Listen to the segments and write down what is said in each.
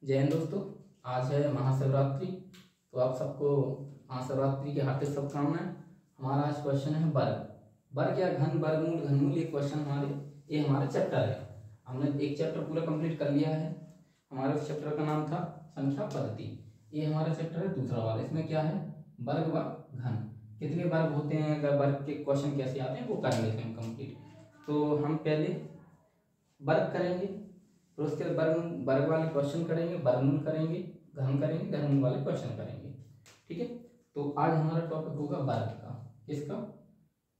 जय हिंद दोस्तों। आज है महाशिवरात्रि। तो आप सबको महाशिवरात्रि की हार्दिक शुभकामनाएं। हमारा आज क्वेश्चन है वर्ग। वर्ग या घन, वर्गमूल, घनमूल, ये क्वेश्चन ये हमारे चैप्टर है। हमने एक चैप्टर पूरा कंप्लीट कर लिया है। हमारे उस चैप्टर का नाम था संख्या पद्धति। ये हमारा चैप्टर है दूसरा वाला। इसमें क्या है? वर्ग व घन, कितने वर्ग होते हैं, अगर वर्ग के क्वेश्चन कैसे आते हैं वो करेंगे हम कंप्लीट। तो हम पहले वर्ग करेंगे, फिर उसके वर्ग वर्ग वाले क्वेश्चन करेंगे, वर्गमूल करेंगे, घन करेंगे, घनमूल वाले क्वेश्चन करेंगे। ठीक है। तो आज हमारा टॉपिक होगा वर्ग का। किसका?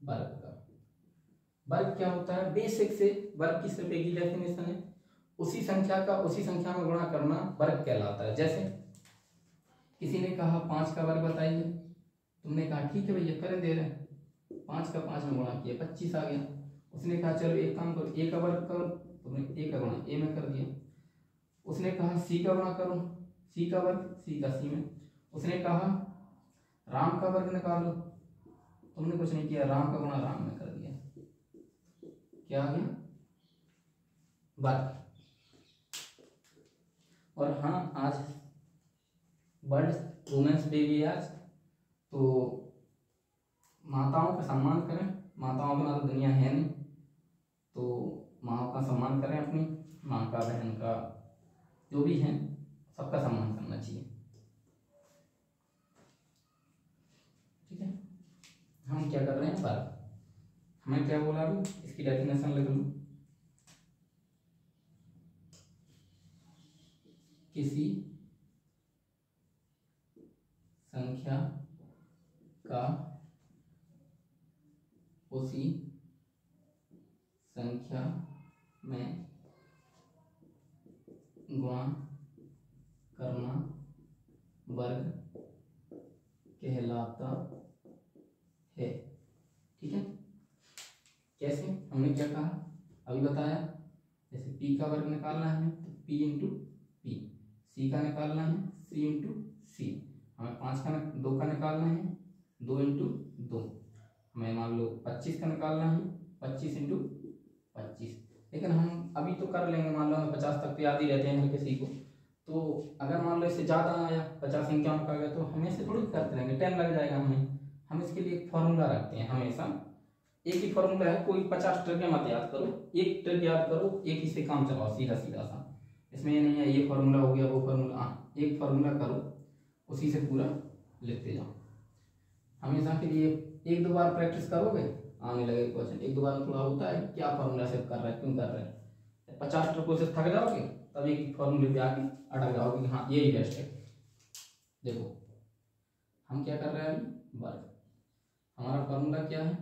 वर्ग का। वर्ग क्या होता है? बेसिक से वर्ग की सिर्फ एक ही डेफिनेशन है, उसी संख्या का उसी संख्या में गुणा करना वर्ग कहलाता है। जैसे किसी ने कहा 5 का वर्ग बताइए, तुमने कहा ठीक है भैया कर दे रहे हैं, 5 का 5 में गुणा किया 25 आ गया। उसने कहा चलो एक काम करो, ए का वर्ग करो, तुमने ए का गुणा ए में कर दिया। उसने कहा सी का गुणा करो, सी का वर्ग सी का सी में। उसने कहा राम का वर्ग निकालो, तुमने कुछ नहीं किया, राम का गुणा राम में कर दिया। क्या आ गया? वर्ग। और हाँ, आज वर्ल्ड वुमेन्स डे भी है आज, तो माताओं का सम्मान करें। माताओं बिना तो दुनिया है नहीं, तो माँ का सम्मान करें, अपनी माँ का, बहन का, जो भी है सबका सम्मान करना चाहिए। ठीक है। हम क्या कर रहे हैं? वर्ग। हमें क्या बोला अभी? इसकी डेफिनेशन लिख लूं। किसी संख्या का उसी संख्या में गुणा करना वर्ग कहलाता है। ठीक है। कैसे? हमने क्या कहा अभी बताया। जैसे पी का वर्ग निकालना है तो पी इंटू पी, सी का निकालना है सी इंटू सी। हमें 5 का 2 का निकालना है 2 इंटू 2। हमें मान लो 25 का निकालना है 25 इंटू 25। लेकिन हम अभी तो कर लेंगे, मान लो हमें 50 तक तो याद ही रहते हैं हर किसी को। तो अगर मान लो इससे ज़्यादा आया, 50 51 का गया, तो हमें से थोड़ी करते रहेंगे, टाइम लग जाएगा हमें। हम इसके लिए एक फॉर्मूला रखते हैं हमेशा। एक ही फॉर्मूला है, कोई 50 ट्रिक मत याद करो, एक ट्रिक याद करो, एक ही से काम चलाओ, सीधा सीधा सा। इसमें ये नहीं है ये फॉर्मूला हो गया वो फॉर्मूला, हाँ एक फॉर्मूला करो, उसी से पूरा लिखते जाओ। हमेशा के लिए 1-2 बार प्रैक्टिस करोगे आने लगे क्वेश्चन। 1-2 बार थोड़ा होता है क्या फॉर्मूला से कर रहा है, क्यों कर रहा है। 50 ट्रिकों से थक जाओगे तब एक फॉर्मूले पे आके अटक जाओगे कि हाँ यही बेस्ट है। देखो हम क्या कर रहे हैं अभी? वर्ग। हमारा फॉर्मूला क्या है?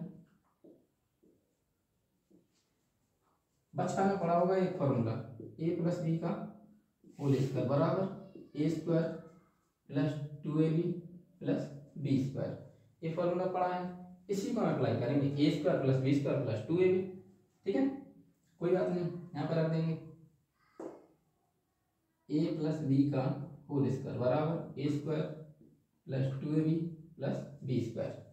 बचपन में पढ़ा होगा एक फॉर्मूला, ए प्लस बी का होल स्क्वायर बराबर A square plus 2ab plus B square. ये फॉर्मूला पढ़ा है, इसी को अप्लाई करेंगे, A square plus B square plus 2ab। ठीक है, कोई बात नहीं, यहाँ पर रख देंगे ए प्लस बी का होल स्क्वायर बराबर A square plus 2ab plus B square.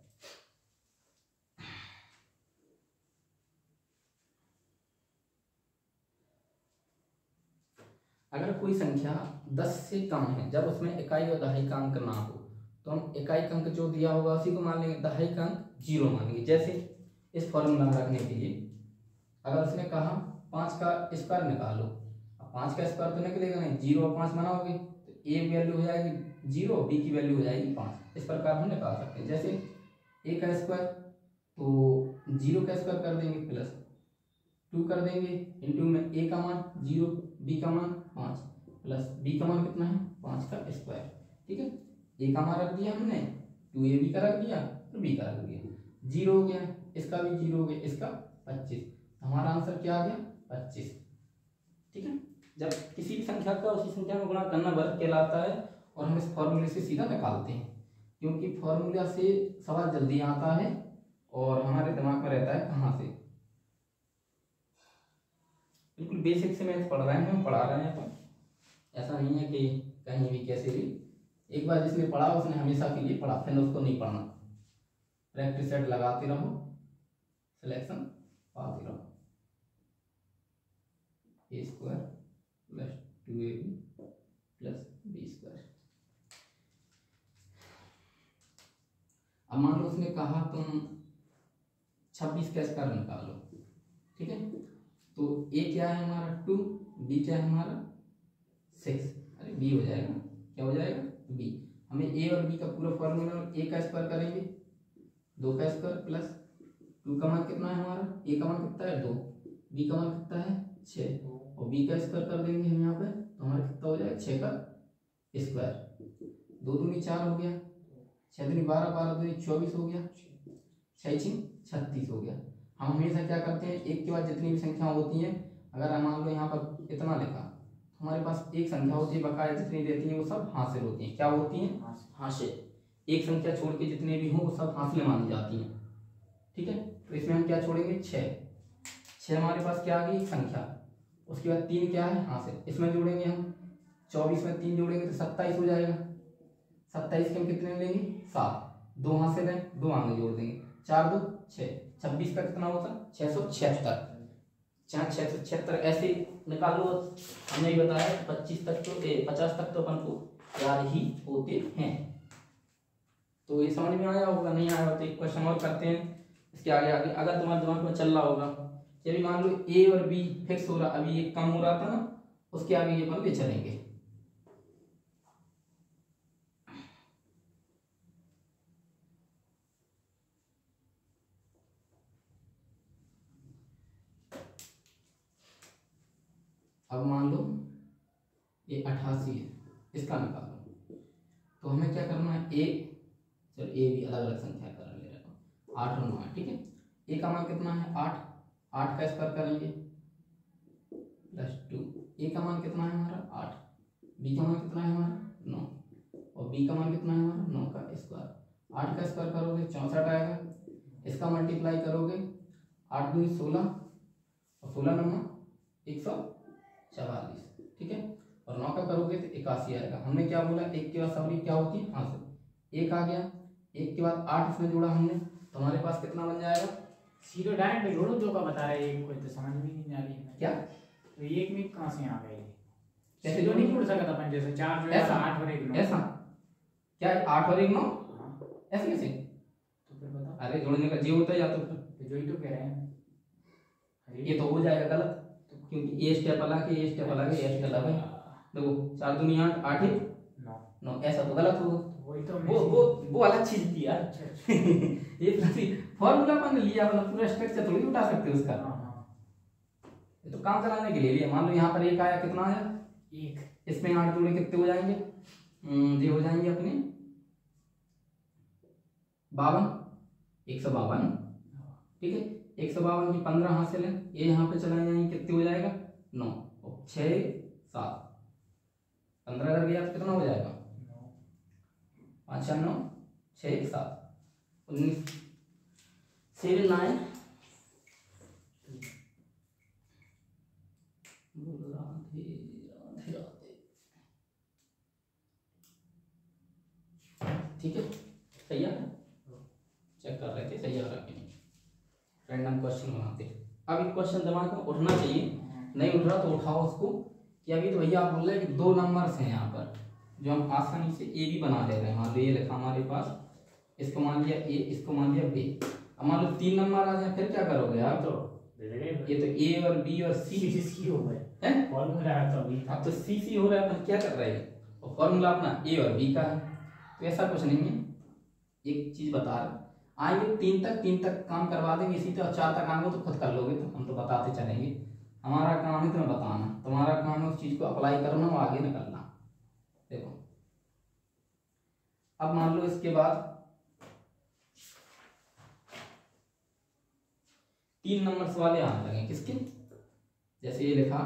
अगर कोई संख्या 10 से कम है, जब उसमें इकाई और दहाई का अंक ना हो, तो हम इकाई का अंक जो दिया होगा उसी को मान लेंगे, दहाई का अंक 0 मानेंगे। जैसे इस फॉर्मूला में रखने के लिए अगर उसने कहा 5 का स्क्वायर निकालो, अब 5 का स्क्वायर तो निकलेगा नहीं, 0 और 5 बनाओगे तो ए की वैल्यू हो जाएगी 0, बी की वैल्यू हो जाएगी 5। इस प्रकार हम निकाल सकते हैं। जैसे ए का स्क्वायर तो 0 का स्क्वायर कर देंगे प्लस 2 कर देंगे इंटू में ए का मान 0, बी का मान 5 प्लस बी का मान कितना है 5 का स्क्वायर। ठीक है, ए का मान रख दिया हमने, 2ab का रख दिया और बी का रख दिया, 0 हो गया, इसका भी 0 हो गया, इसका 25। हमारा आंसर क्या आ गया? 25। ठीक है, जब किसी भी संख्या का उसी संख्या में गुणा करना वर्ग कहलाता है। और हम इस फॉर्मूले से सीधा निकालते हैं, क्योंकि फॉर्मूला से सवाल जल्दी आता है और हमारे दिमाग में रहता है कहाँ से। बिल्कुल बेसिक से मैथ पढ़ रहे हैं, हम पढ़ा रहे हैं, तो ऐसा नहीं है कि कहीं भी कैसे भी। एक बार जिसने पढ़ा उसने हमेशा के लिए पढ़ा, फिर उसको नहीं पढ़ना। प्रैक्टिस सेट लगाते रहो, सिलेक्शन पाते रहो। ए स्क्वायर प्लस 2ab अब मान लो उसने कहा तुम 26 का स्क्वायर निकालो, ठीक है। तो ए क्या है हमारा 2, बी क्या है हमारा 6, अरे बी हो जाएगा, क्या हो जाएगा बी। हमें ए और बी का पूरा फॉर्मूला, ए का स्क्वायर करेंगे 2 का स्क्वायर प्लस 2 का मान कितना है हमारा, ए का मान कितना है 2, बी का मान कितना है 6, और बी का स्क्वायर कर देंगे हम यहाँ पे, तो हमारा कितना हो जाएगा 6 का स्क्वायर। 2 दूनी 4 हो गया, 6 दूनी 12, 12 दूनी 24 हो गया, 6 36 हो गया। हम हमेशा क्या करते हैं, एक के बाद जितनी भी संख्या होती हैं, अगर हम मान लो यहाँ पर इतना लिखा, हमारे पास एक संख्या होती है, बकाया जितनी रहती है वो सब हासिल होती हैं। क्या होती हैं, हासिल। एक संख्या छोड़ के जितने भी हों वो सब हासिल मानी जाती हैं, ठीक है। तो इसमें हम क्या छोड़ेंगे 6 हमारे पास क्या आ गई संख्या, उसके बाद 3 क्या है हासिल, इसमें जोड़ेंगे हम 24 में 3 जोड़ेंगे तो 27 हो जाएगा। 27 के हम कितने लेंगे 7, 2 हासिल है 2 आगे जोड़ देंगे, 4 2 6, 26 का कितना होता 676, 676 ऐसे निकाल लो। हमने ही बताया 25 तक तो 50 तक तो अपन को याद ही होते हैं। तो ये समझ में आया होगा, नहीं आया तो एक क्वेश्चन और करते हैं इसके आगे। अगर तुम्हारे दिमाग में चल रहा होगा, जब मान लो ए और बी फिक्स हो रहा, अभी ये कम हो रहा था ना, उसके आगे ये अपन ले चलेंगे। अब मान लो ये 88 है, इसका निकालो। तो हमें क्या करना है, ए, चलो ए भी अलग अलग संख्या कर ले रहा हूँ, 8 और 9 है, ठीक है। ए का मान कितना है 8, 8 का स्क्वायर करेंगे प्लस 2, ए का मान कितना है हमारा 8, बी का मान कितना है हमारा 9, और बी का मान कितना है हमारा 9 का स्क्वायर। 8 का स्क्वायर करोगे 64 आएगा, इसका मल्टीप्लाई करोगे 8 दूनी 16 और 16 नंबर 144, ठीक है। और 9 का करोगे तो 81 आएगा। हमने क्या बोला, एक के बाद सवरी क्या होती है हासिल, एक आ गया, एक के बाद 8 इसमें जोड़ा हमने, तो हमारे पास कितना बन जाएगा, सीधे डायरेक्ट जोड़ो जो का बता रहा है, एक कोई तो समझ में नहीं आ रही है क्या, तो एक में कहां से आ गए, कैसे जो नहीं जोड़ सकता अपन, जैसे 4 जो है 8 और 1 9, ऐसा क्या 8 और 1 9 ऐसे कैसे, तो फिर बताओ। अरे जोड़ने का जी होता है या तो फिर जो ही तो कह रहे हैं, ये तो हो जाएगा गलत, क्योंकि ए स्टेप अलग है, ए स्टेप अलग है, ए स्टेप अलग है। देखो 4 दूनी 8, 8 1 9, ऐसा तो गलत होगा, वही तो वो अलग चीज थी यार। ये फॉर्मूला अपन लिया, मतलब पूरा स्ट्रक्चर थोड़ी उठा सकते हो उसका, ये तो काम चलाने के लिए लिया। मान लो यहाँ पर एक आया, कितना आया 1, इसमें 8 जोड़े कितने हो जाएंगे, ये हो जाएंगे अपने 52, 152, ठीक है। 152 की 15 हासिल है, ये यहाँ पे चलाए जाएंगे, कितने हो जाएगा 9 और 6 7, 15 अगर गया तो कितना हो जाएगा 5 4 9 6 7 19 7 9 ठीक है। सही है, चेक कर रहे थे सही आ रहा कि नहीं, रैंडम क्वेश्चन बनाते। अब एक क्वेश्चन दिमाग में उठना चाहिए, नहीं उठ रहा तो उठाओ उसको, कि अभी तो भैया आप बोल रहे हैं कि 2 नंबर्स हैं यहाँ पर जो हम आसानी से ए भी बना ले रहे हैं। मान लो ये लिखा हमारे पास, इसको मान लिया ए, इसको मान लिया बी। अब मान लो 3 नंबर आ जाए, फिर क्या करोगे आप, तो ये तो ए और बी और सी हो गए हैं, फॉर्मूला है तो अभी अब तो सी हो रहा है, अपन क्या कर रहे हैं, और फॉर्मूला अपना ए और बी का है। तो ऐसा कुछ नहीं है, एक चीज बता रहा आएंगे 3 तक काम करवा देंगे, इसी तरह 4 तक आएंगे तो खुद कर लोगे, तो हम तो बताते चलेंगे। हमारा काम है तुम्हें बताना, तुम्हारा काम है उस चीज को अप्लाई करना और आगे निकलना। देखो अब मान लो इसके बाद 3 नंबर्स वाले आने लगे, किसके, जैसे ये लिखा,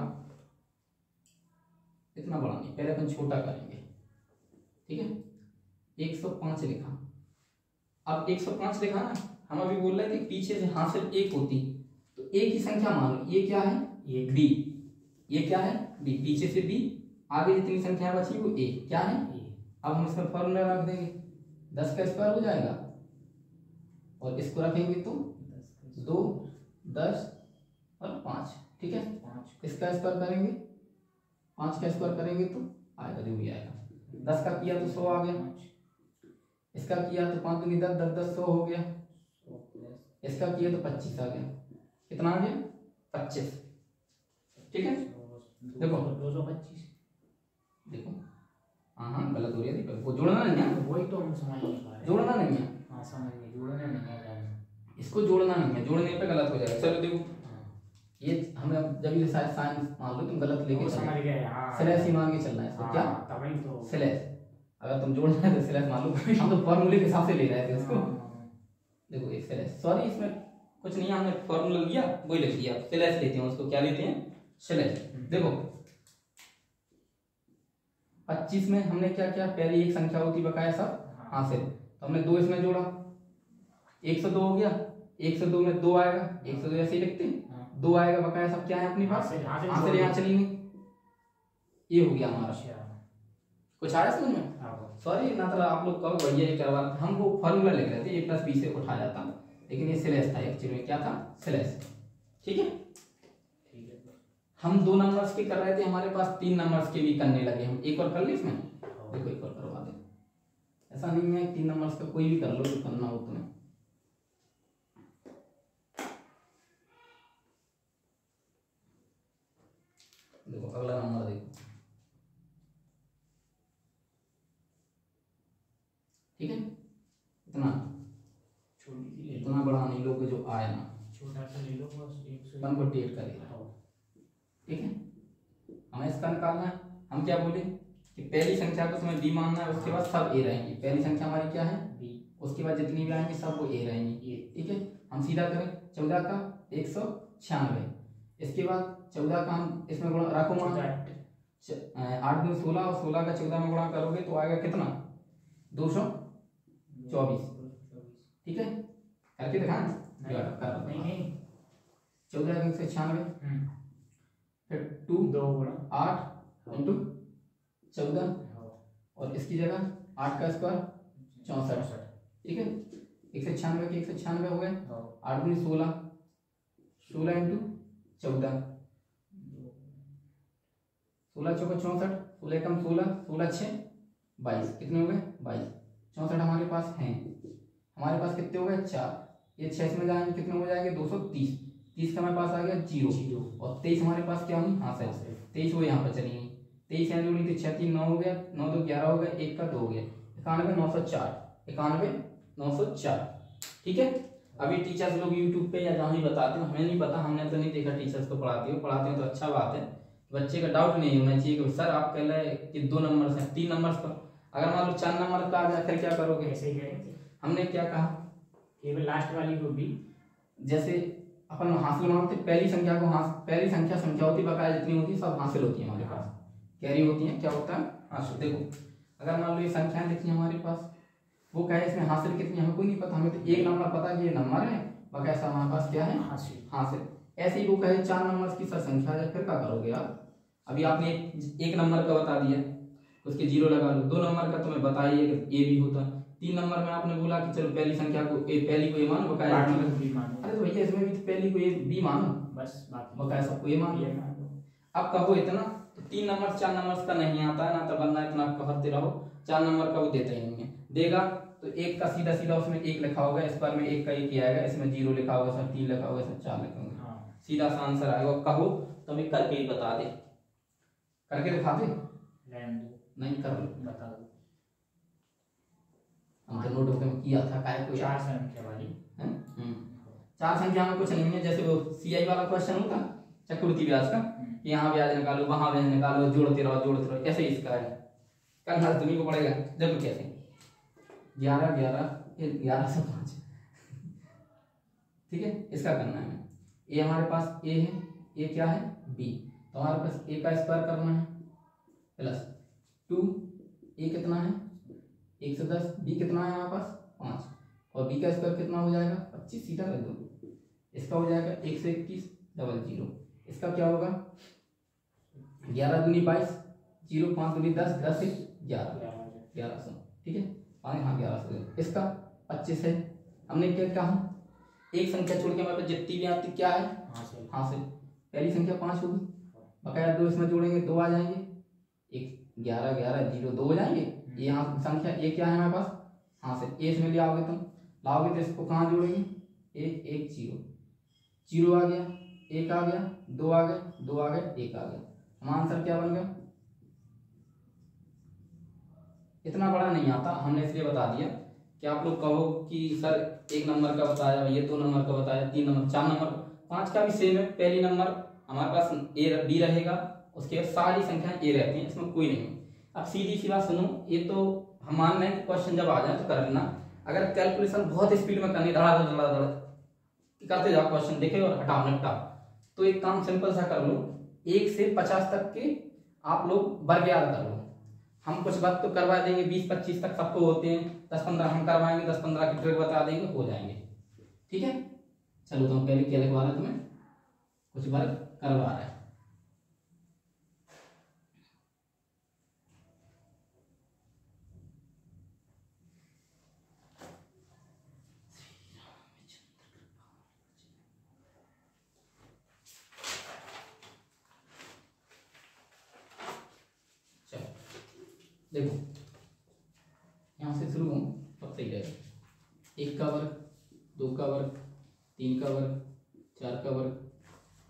इतना बड़ा नहीं, पहले अपन छोटा करेंगे, ठीक है। 105 लिखा, अब 105 लिखा ना, हम अभी बोल रहे थे पीछे से हासिल 1 होती, तो एक ही संख्या मान लो, ये क्या है एक बी, ये क्या है बी, पीछे से बी, आगे जितनी संख्या बची वो ए, क्या है ए। अब हम इसमें फॉर्मूला रख देंगे, 10 का स्क्वायर हो जाएगा, और इसको रखेंगे तो 2 10 और 5, ठीक है। इसका स्क्वायर करेंगे, 5 का स्क्वायर करेंगे तो आएगा जो भी आएगा, 10 का किया तो 100 आ गया, इसका किया तो 5 दूनी 10, 10 10 100 हो गया। इसका किया तो 25 आ गया। कितना आ गया? 25। ठीक है, देखो 225। देखो हाँ गलत हो रही है, देखो वो जोड़ना नहीं है, वही तो हम समझ नहीं पा रहे। जोड़ना नहीं है। हाँ समझ गए, जोड़ने नहीं है। इसको जोड़ना नहीं है, जोड़ने पे गलत हो जाएगा। चलो देखो ये हमें जब ये साइंस मान लो तुम गलत लेके समझ गए। हाँ स्लैश ही मान के चलना है इसको। क्या तभी तो स्लैश, अगर तुम जोड़ना है तो स्लैश मान लो। हम तो फॉर्मूले के हिसाब से ले रहे थे इसको। देखो एक स्लैश, सॉरी इसमें कुछ नहीं है, हमने फॉर्मूला लिया वही लिख दिया। स्लैश लेते हैं उसको, क्या लेते हैं? स्लैश। देखो 25 में हमने क्या किया, पहले एक संख्या होती बकाया सब हासिल, तो हमने 2 इसमें जोड़ा, 102 हो गया। 102 में 2 आएगा, 102 ऐसे ही लिखते हैं, 2 आएगा बकाया सब क्या है अपने पास, हासिल यहाँ चली नहीं, ये हो गया हमारा। कुछ आया समझ में? सॉरी ना तो आप लोग कहो भैया ये करवा, हम वो फॉर्मूला लिख रहे थे, a + b से उठा जाता, लेकिन ये स्लैश था एक्चुअली में। क्या था? स्लैश। ठीक है, हम 2 नंबर्स के कर रहे थे, हमारे पास 3 नंबर्स के भी करने लगे। हम एक और कर ले इसमें, देखो एक और करवा दे। ऐसा नहीं है 3 नंबर्स का कोई भी कर लो जो करना हो तुम्हें। देखो अगला नंबर देखो, ठीक है, इतना इतना बड़ा नहीं लोगे जो आए ना, छोटा सा ले लो बस, 148 का ले लो। ठीक है, हमें इसका निकालना है। हम क्या बोले कि पहली संख्या को तुम्हें b मानना है, उसके बाद सब a रहेंगे। पहली संख्या हमारी क्या है? b, उसके बाद जितनी भी आएंगी सब वो a रहेंगी। ठीक है, हम सीधा करें 14 का 196, इसके बाद 14 का हम इसमें गुणा रखो, 8 दूनी 16 और 16 का 14 में गुणा करोगे तो आएगा कितना? 224। ठीक है, करके दिखाएं? नहीं 14 का 196, फिर 2 8 इंटू 14 और इसकी जगह 8 का स्क्वायर 64। ठीक है, 196 के 196 हो गए, 8 दूनी 16, 16 इंटू 14, 16 चौका 64, 16 कम 16, 16 6 22, कितने हो गए? 22। 64 हमारे पास हैं, हमारे पास कितने हो गए? 4। ये 6 में जाएंगे कितने हो जाएंगे? 230। 30 का हमारे पास आ गया 0 और 23 हमारे पास क्या होनी? हाँ सर 23 वो यहाँ पर चलेंगे। 23 यहाँ जोड़ी तो 6 3 9 हो गया, 9 2 11 हो गया, 1 का 2 हो गया, 91 904, 91 904। ठीक है, अभी टीचर्स लोग यूट्यूब पे या जहाँ भी बताते हो, हमें नहीं पता, हमने तो नहीं देखा टीचर्स को पढ़ाते हो तो अच्छा बात है। बच्चे का डाउट नहीं होना चाहिए कि सर आप कह रहे हैं कि 2 नंबर से 3 नंबर पर, अगर मान लो 4 नंबर का आ जाए फिर क्या करोगे? ऐसे ही करेंगे। हमने क्या कहा, केवल लास्ट वाली को भी, जैसे अपन हासिल मानते, पहली संख्या को पहली संख्या होती बकाया जितनी होती है सब हासिल होती है हमारे पास, कैरी होती है, क्या होता है? हासिल। देखो अगर मान लो ये संख्याएं लिखी हमारे पास, वो क्या है इसमें हासिल कितनी हमें कोई नहीं पता, हमें तो एक नंबर पता कि ये नंबर है, बकाया सब हमारे पास क्या है? हासिल। ऐसे ही वो कहे 4 नंबर की सर संख्या है, फिर क्या करोगे आप? अभी आपने एक नंबर का बता दिया, उसके 0 लगा लो। 2 नंबर का तुम्हें बताइए ए भी होता। 3 नंबर में आपने बोला कि चलो पहली संख्या को पहली को ए मानो, बकाया बी मानो। अरे तो भैया इसमें भी तो पहली को ए बी मानो, बस बकाया सबको ए मानो। अब कहो इतना तो 3 नंबर 4 नंबर का नहीं आता है ना, तो बनना इतना कहते रहो। 4 नंबर का वो देता ही नहीं है, देगा तो 1 का सीधा सीधा उसमें 1 लिखा होगा, इस बार में 1 का 1 ही आएगा, इसमें 0 लिखा होगा, इसमें 3 लिखा होगा, इसमें 4 लिखा होगा, सीधा सा आंसर आएगा। कहो तो मैं करके ही बता दे, करके दिखा दे, नहीं कर बता दो। हम तो नोटबुक में किया था, काय को 4 संख्या वाली है। 4 संख्या में कुछ नहीं है, जैसे वो सीआई वाला क्वेश्चन होता चक्रवृद्धि ब्याज का, कि यहाँ ब्याज निकालो वहां ब्याज निकालो, जोड़ते रहो, ऐसे ही इसका है। कल हर तुम्ही को पड़ेगा जब कैसे 11 11 11 से 5। ठीक है, इसका करना है। ये हमारे पास ए है, ये क्या है? बी, तो हमारे पास ए का स्क्वायर करना है प्लस 2, ए कितना है? 110, बी कितना है हमारे पास? 5, और बी का स्क्वायर कितना हो जाएगा? 25, सीधा कर दो। इसका हो जाएगा 121 00, इसका क्या होगा? 11 दूनी 22, 0 5 दूनी 10, 10 से 1100। ठीक है, हाँ 1100। इसका 25 है। हमने क्या कहा? एक संख्या छोड़ के हमारे पास जितनी भी आती क्या है? हासिल। पहली संख्या 5 होगी, बकाया 2 इसमें जोड़ेंगे 2 आ जाएंगे, 11 11 0 2 हो जाएंगे। ये यहाँ संख्या ये क्या है हमारे पास? यहाँ से ए में ले आओगे तुम, लाओगे तो इसको कहाँ जोड़ेंगे, एक एक जीरो, जीरो आ गया, एक आ गया, दो आ गए, दो आ गए, एक आ गया। हमारा आंसर क्या बन गया। इतना बड़ा नहीं आता, हमने इसलिए बता दिया कि आप लोग कहो कि सर एक नंबर का बताया, ये दो नंबर का बताया, तीन नंबर, चार नंबर, पांच का भी सेम है। पहली नंबर हमारे पास ए बी रहेगा, उसके बाद सारी संख्याएं ए रहती हैं, इसमें कोई नहीं है। अब सीधी सी बात सुनो, ये तो हम मान रहे हैं क्वेश्चन जब आ जाए तो कर लेना। अगर कैलकुलेशन बहुत स्पीड में करनी, धड़ा धड़ा धड़ा धड़ा करते जाओ क्वेश्चन, देखे और हटाओ निपटा, तो एक काम सिंपल सा कर लो, 1 से 50 तक के आप लोग वर्ग याद कर लो। हम कुछ वक्त तो करवा देंगे, 20-25 तक सबको होते हैं, 10-15 हम करवाएंगे, 10-15 की ट्रिक बता देंगे, हो जाएंगे। ठीक है, चलो तो पहले क्या लिखवा रहे हैं, तुम्हें कुछ वर्ग करवा रहा है। देखो यहाँ से शुरू हो तब सही रहेगा। 1 का वर्ग, 2 का वर्ग, 3 का वर्ग, 4 का वर्ग,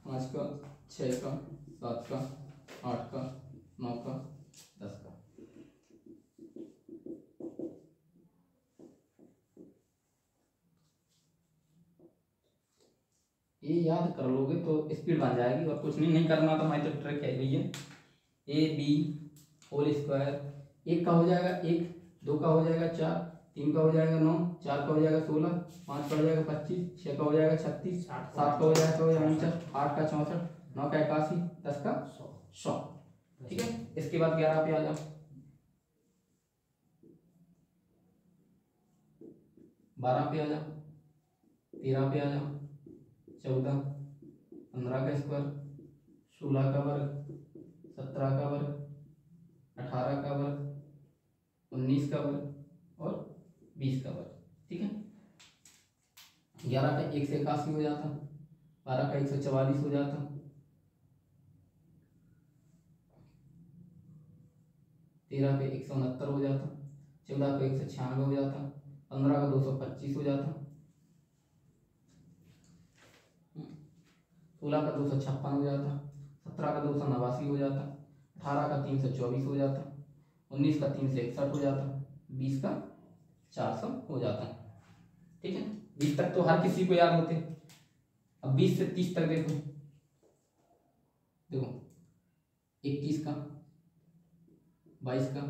5 का, 6 का, 7 का, 8 का, 9 का, 10 का। ये याद कर लोगे तो स्पीड बन जाएगी, और कुछ नहीं करना तो हमारी तो ट्रिक है भैया। ए बी होल स्क्वायर, 1 का हो जाएगा 1, 2 का हो जाएगा 4, 3 का हो जाएगा 9, 4 का हो जाएगा 16, 5 का हो जाएगा 25, 6 का हो जाएगा 36, 7 का हो जाएगा 49, 8 का 64, 9 का 81, 10 का 100। ठीक है, इसके बाद 11 पे आ जाओ, 12 पे आ जाओ, 13 पे आ जाओ, 14, 15 का स्क्वायर, 16 का वर्ग, 17 का वर्ग, 18 का वर्ग, 19 का वर्ग और 20 का वर्ग। ठीक है, 11 का 1 से 81 हो जाता, 12 का 144 हो जाता, 13 पे 169 हो जाता, 14 पे 196 हो जाता, 15 का 225 हो जाता, 16 का 256 हो जाता, 17 का 289 हो जाता, 18 का 324 हो जाता, 19 का 361 हो जाता, 20 का 400 हो जाता। ठीक है, 20 तक तो हर किसी को याद होते। अब 20 से 30 तक देखो, देखो 21 का, 22 का,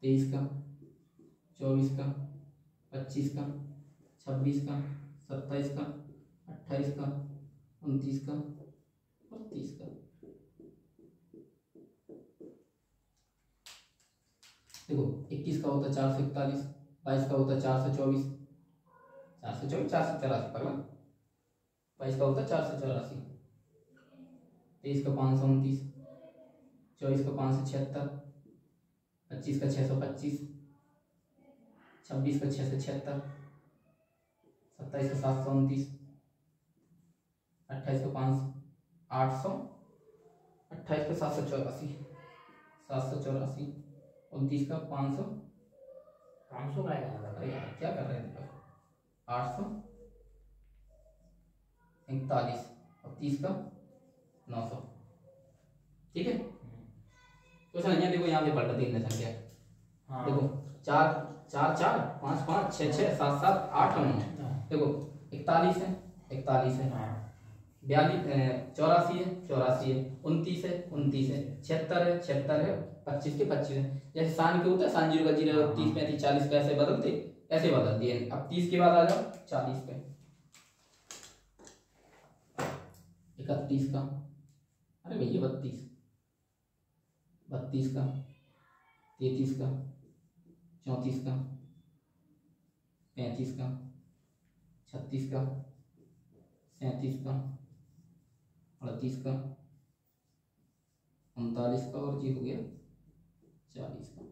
23 का, 24 का, 25 का, 26 का, 27 का, 28 का, 29 का और 30 का। देखो 21 का होता है 441, 22 का होता है 424, 484 पगला, 22 का होता है 484, 23 का 529, 24 का 576, 25 का 625, 26 का 676, 27 का 729, 28 का 800, 28 का 784, 29 का 500, 500 का है। अरे यार क्या कर रहे हैं, 841 और 30 का 900। ठीक है, तो संख्या देखो यहाँ पे पलट तीन संख्या, देखो 4 4 4 5 5 6 6 7 7 8 9, देखो 41 है 41 है, 42 84 है 84 है, 29 है 29 है, 76 है 76 है, 25 के 25 है। जैसे सान के होता है सान 0 का 0, 30 35 40 का ऐसे बदलते, ऐसे बदल दिए। अब 30 के बाद आ जाओ 40 पे, 31 का, अरे भैया 32, 32 का, 33 का, 34 का, 35 का, 36 का, 37 का, 38 का, 39 का और जी हो गया 40 का।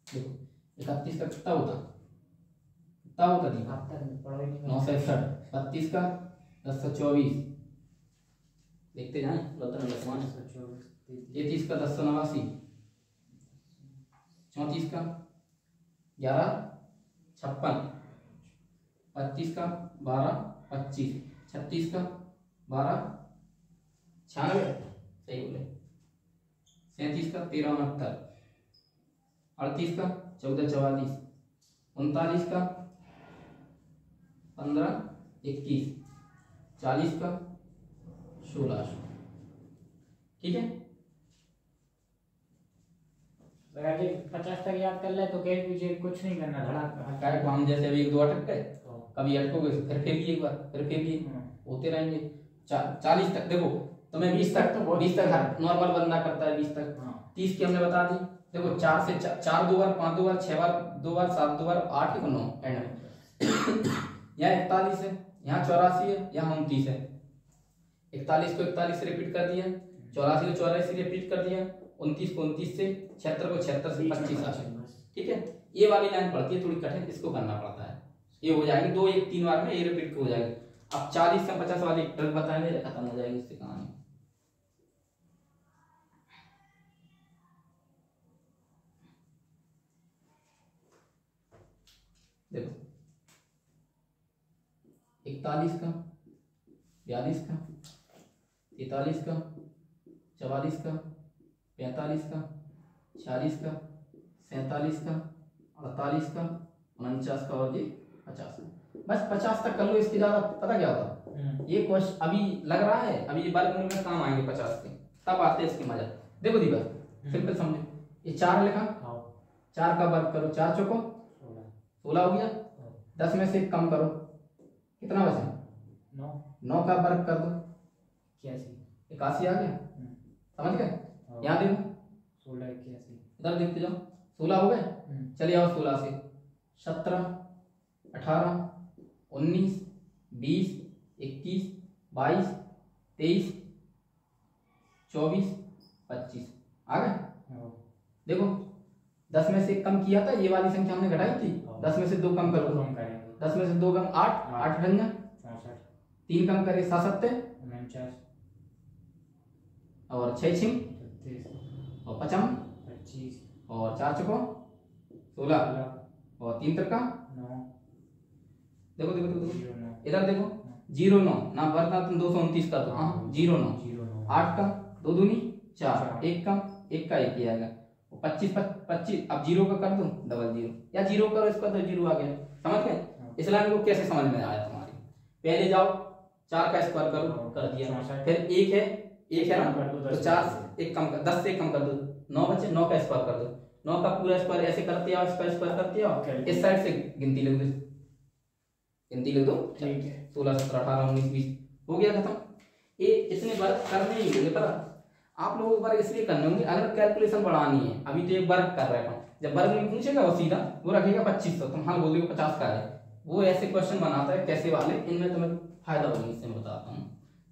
देखो 31 का कितना होता, कितना होता देखो 961, 32 का 1024, देखते जाए 33 का 1089, 34 का 11 56, 25 का 12 25, 36 का 12 96, सही बोले, 37 का 13 69, 38 का 14 44, 39 का 15 21, 40 का 16। ठीक है, अगर ये 50 तक याद कर ले तो कहीं पीछे कुछ नहीं करना, धड़ाका। हम जैसे अभी 1 2 अटक गए, कभी अटकोगे फिर फेंकिए एक बार, फिर फेंकिए, होते रहेंगे। 40 तक देखो, तो मैं 20 तक, तो 20 तक हर नॉर्मल बंदा करता है 20 तक। 30 की हमने बता दी, देखो 4 से 4 2 बार, 5 2 बार, 6 बार 2 बार, 7 2 बार, 8 1 9 एंड में। यहाँ 41 है, यहाँ 84 है, यहाँ 29 है। 41 को 41 से रिपीट कर दिया, 84 को 84 से रिपीट कर दिया, 29 को 29 से, 76 को 76 से 25 आ। ठीक है, ये वाली लाइन पड़ती है थोड़ी कठिन, इसको करना पड़ता है। ये हो जाएगी 2 1 3 बार में, ये रिपीट हो जाएगी। अब 40 से 50 वाली ट्रिक बताएंगे, खत्म हो जाएगी इससे कहानी। देखो 41 का 42 का 43 का 44 का 45 का 46 का 47 का 48 का 49 का और ये 50 का। बस 50 तक कर लो, इसके ज्यादा पता क्या होता। ये क्वेश्चन अभी लग रहा है, अभी ये वर्गमूल में काम आएंगे 50 के, तब आते हैं इसके मजा। देखो दीपक सिंपल समझो, ये 4 लिखा, 4 का वर्ग करो, 4 चौको 16 हो गया। 10 में से कम करो, कितना बचा? 9 का वर्ग कर दो, 81 आ गया। समझ गए? यहाँ देखो 16 81, इधर देखते जाओ, 16 हो गए। चलिए आओ 16 से 17 18 19 20 21 22 23 24 25 आ गए। देखो 10 में से कम किया था, ये वाली संख्या हमने घटाई थी। 10 में से 2 कम करो, 10 में से 2 कम 8 8 अठन्या 3 कम करे 7 7 49 और 6 6 और 5 25 और 4 चौको 16 और 3 तक का 9। देखो देखो देखो इधर देखो 0 9 ना वरना तुम 229 का तो हाँ 0 9 8 का 2 दूनी 4 1 का 1 का 1 ही आएगा। 25 25 अब 0 का कर दो डबल 0 या 0 करो इसका तो 0 आ गया। समझ गए? इस लाइन को कैसे समझ में आया तुम्हारी? पहले जाओ 4 का स्क्वायर करो, कर दिया, फिर 1 है ना तो 4 से 1 कम कर, 10 से 1 कम कर दो, 9 बचे, 9 का स्क्वायर कर दो, 9 का पूरा स्क्वायर ऐसे करते आओ, इसका स्क्वायर करते आओ, इस साइड से गिनती लिख दो, गिनती लिख दो। ठीक है 16 17 18 19 20 हो गया खत्म। ये इतने वर्ग करने ही होंगे, पता आप लोगों को वर्ग इसलिए करने होंगे अगर कैलकुलेशन बढ़ानी है। अभी तो एक वर्ग कर रहे हैं, जब वर्ग में पूछेगा वो सीधा वो रखेगा 2500, तुम हाँ बोलोगे 50 का है। वो ऐसे क्वेश्चन बनाता है कैसे वाले, इनमें तुम्हें फायदा होगा, इससे मैं बताता हूँ।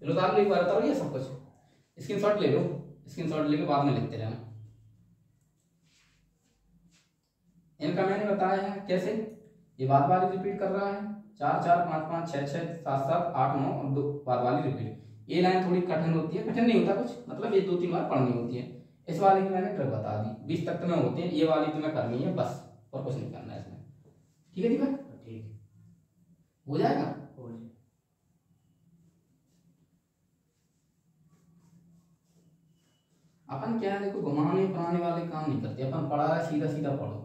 चलो तो आप लोग एक बार बताओ ये सब कुछ स्क्रीनशॉट ले लो, स्क्रीनशॉट लेके बाद में लिखते रहना। इनका मैंने बताया है कैसे, ये बाद वाली रिपीट कर रहा है 4 4 5 5 6 6 7 7 8 9 और 2 बाद वाली रिपीट। ये लाइन थोड़ी कठिन होती है, कठिन नहीं होता कुछ, मतलब ये 2 3 बार पढ़नी होती है। इस वाले की मैंने ट्रिक बता दी, 20 तक तुम्हें होती है, ये वाली तुम्हें करनी है बस, और कुछ नहीं करना है इसमें। ठीक है दीपक? ठीक है हो जाएगा। अपन क्या है देखो, घुमाने फराने वाले काम नहीं करते अपन, पढ़ा रहा है सीधा सीधा पढ़ो।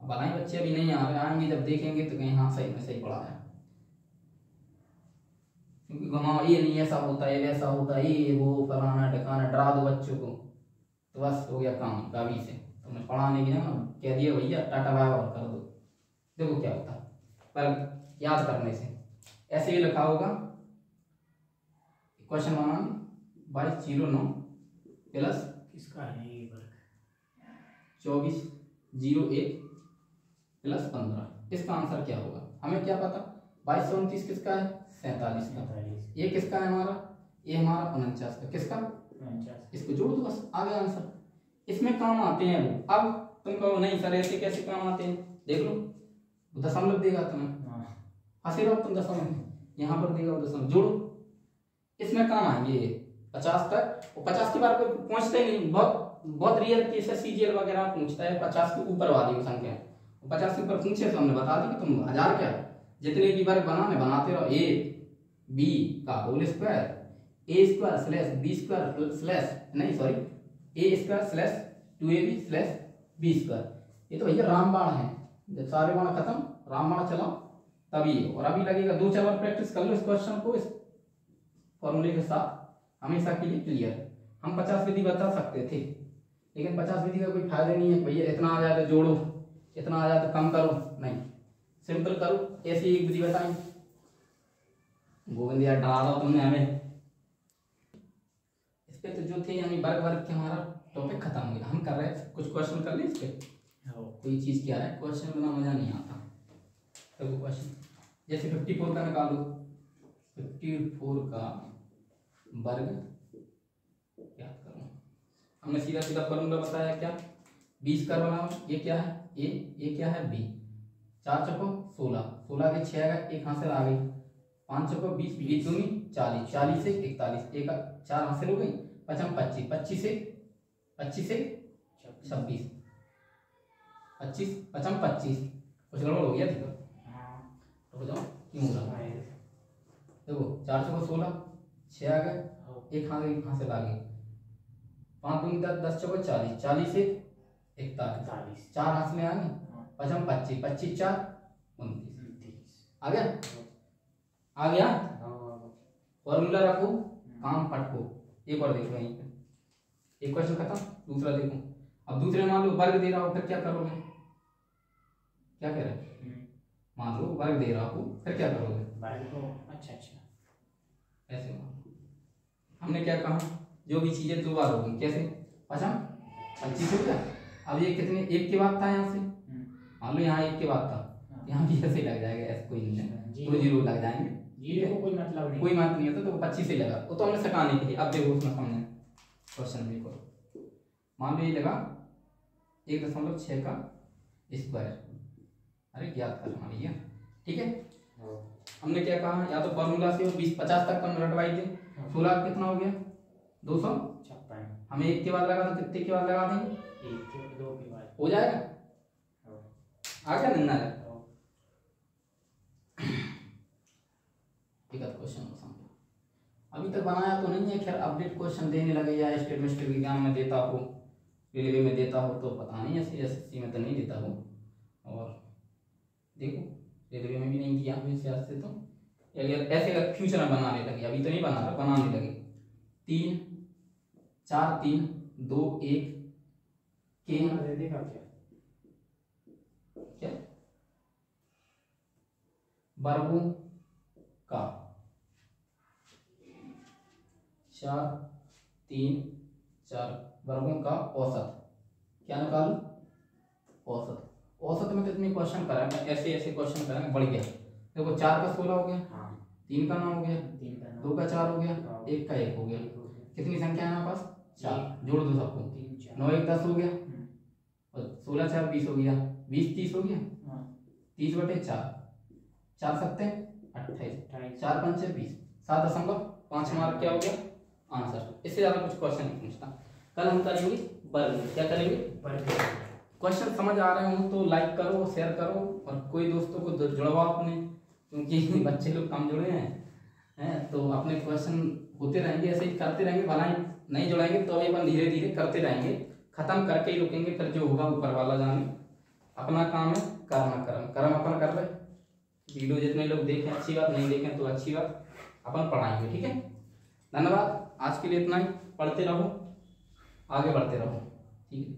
अब भलाई बच्चे अभी नहीं आ रहे, आएंगे जब देखेंगे तो कहीं हाँ सही में सही पढ़ा है, क्योंकि घुमाओ ये नहीं ऐसा होता है वैसा होता है, ये वो फलाना ढकाना, डरा दो बच्चों को तो बस हो गया काम गावी से। तुमने पढ़ाने की ना कह दिया भैया टाटा बाय बाय कर दो, देखो क्या होता है। पर याद करने से ऐसे ही लिखा होगा क्वेश्चन बनाना 2209 प्लस किसका है ये वर्ग 24 01 प्लस 15, इसका आंसर क्या होगा हमें क्या पता। 2229 किसका है? 47 का। ये किसका है हमारा? ये हमारा 49 का। किसका? 49। इसको जोड़ दो बस, आ गया आंसर। इसमें काम आते हैं वो। अब तुम कहो नहीं सर ऐसे कैसे काम आते हैं, देख लो दशमलव देगा तुम्हें, हंसे रहो तुम दशमलव, यहाँ पर देगा दशमलव, जोड़ो, इसमें काम आएंगे 50 तक। वो 50 की बार पहुंचते ही नहीं, बहुत बहुत रेयर केस है, सीजीएल वगैरह पूछता है 50 के ऊपर वाली संख्या, 50 के ऊपर पूछे तो हमने बता दी कि तुम 1000 क्या जितने भी वर्ग बनाते रहो, ए बी का whole square A square slash B square slash नहीं sorry A square slash 2ab slash B square. ये तो भैया रामबाण है, जब सारे बाण खत्म रामबाण चला तभी। और अभी लगेगा 2-4 बार प्रैक्टिस कर लो इस क्वेश्चन को इस फॉर्मूले के साथ, हमेशा के लिए क्लियर। हम 50 विधि बता सकते थे, लेकिन 50 विधि का कोई फायदा नहीं है भैया, इतना आ जाए तो जोड़ो, इतना आ जाए तो कम करो, नहीं सिंपल करो। ऐसी एक विधि बताएं गोविंद यार, डरा दो तुमने हमें। इस पे तो जो थे यानी वर्ग के हमारा टॉपिक खत्म हो गया। हम कर रहे हैं कुछ क्वेश्चन कर ले इस पे, कोई चीज क्या है क्वेश्चन बना मजा नहीं आता। तो क्वेश्चन जैसे 54 का निकालो, 54 का वर्ग क्या करूं, हमने सीधा सीधा फॉर्मूला बताया क्या, 20 का बनाओ, ये क्या है ए, ये क्या है बी, 4 चौको 16, 16 के 6 का एक हासिल आ गई, 5 चौको 20, 20 दूनी 40, 40 से 41, एक 4 हासिल हो गई, 55 25, 25 से 26, 25 25 कुछ गड़बड़ हो गया देखो, रुक जाओ क्यों हो रहा है, देखो 4 चौको 16, 6 आ गए, एक हासिल आ गई, 5 दूनी 10, 10 चौको 40, 40 से 41, 4 हासिल आ गई, 55 25, 25 4 29, आ गया फॉर्मूला रखो, काम पटको। एक और देखो यहीं पे, एक क्वेश्चन खत्म, दूसरा देखो। अब दूसरे मान लो वर्ग दे रहा हो, फिर क्या करोगे, क्या कह रहे मान लो वर्ग दे रहा हो, फिर क्या करोगे वर्ग को, अच्छा ऐसे मान लो हमने क्या कहा, जो भी चीजें 2 बार होगी, कैसे 25 हो गया। अब ये कितने एक के बाद था, यहाँ से मान लो यहाँ एक के बाद था, यहाँ भी ऐसे लग जाएगा, ऐसे कोई नहीं है, 2 जीरो लग जाएंगे, जीरो को कोई मतलब नहीं, कोई बात नहीं होता, तो 25 से लगा, वो तो हमने सटाने के लिए। अब देखो उसमें हमने क्वेश्चन देखो, मान लो ये लगा 1.6 का स्क्वायर, अरे ज्ञात करना भैया, ठीक है। हमने क्या कहा, या तो फॉर्मूला से 20-50 तक हम रटवाई थे, 16 कितना हो गया 256, हमें एक के बाद लगा तो कितने के बाद लगा देंगे, 2 के बाद हो जाएगा, आ गया निन्ना है। क्वेश्चन को समझो, अभी तक बनाया तो नहीं है, खैर अपडेट क्वेश्चन देने लगे या स्टेट मिनिस्टर एग्जाम में देता हो, रेलवे में देता हो तो पता नहीं, एसएससी में तो नहीं देता हो, और देखो रेलवे में भी नहीं दिया वैसे से, तो अगर ऐसे अगर फ्यूचर में बनाने लगे, अभी तो नहीं बना रहा, बनाने लगे 3 4 3 2 1 के क्या वर्गों का 4 3 4 वर्गों का औसत, क्या निकालू औसत। औसत में तो इतने क्वेश्चन करेंगे, ऐसे ऐसे क्वेश्चन करेंगे, बढ़ गया। देखो 4 का 16 हो गया, 3 का 9 हो गया, 2 का 4 हो गया, 1 का 1 हो गया, कितनी संख्या है हमारे पास 4, जोड़ दो सबको, 9 1 10 हो गया, और 16 4 20 हो गया, 20 30 हो गया, 30/4, 4 7 28, 4 5 20, 7.5 मार्क क्या हो गया आंसर। इससे ज्यादा कुछ क्वेश्चन नहीं पूछता। कल हम करेंगे वर्ग, क्या करेंगे क्वेश्चन समझ आ रहे हो तो लाइक करो, शेयर करो, और कोई दोस्तों को जुड़वाओ अपने, क्योंकि बच्चे लोग कम जुड़े हैं तो अपने क्वेश्चन होते रहेंगे, ऐसे ही करते रहेंगे, भलाई नहीं जुड़ाएंगे तो अभी अपन धीरे धीरे करते रहेंगे, खत्म करके ही रुकेंगे, फिर जो होगा ऊपर वाला जाने। अपना काम है करना, कर्म अपन कर रहे। वीडियो जितने लोग देखें अच्छी बात, नहीं देखें तो अच्छी बात, अपन पढ़ाएंगे, ठीक है। धन्यवाद, आज के लिए इतना ही, पढ़ते रहो, आगे बढ़ते रहो, ठीक है।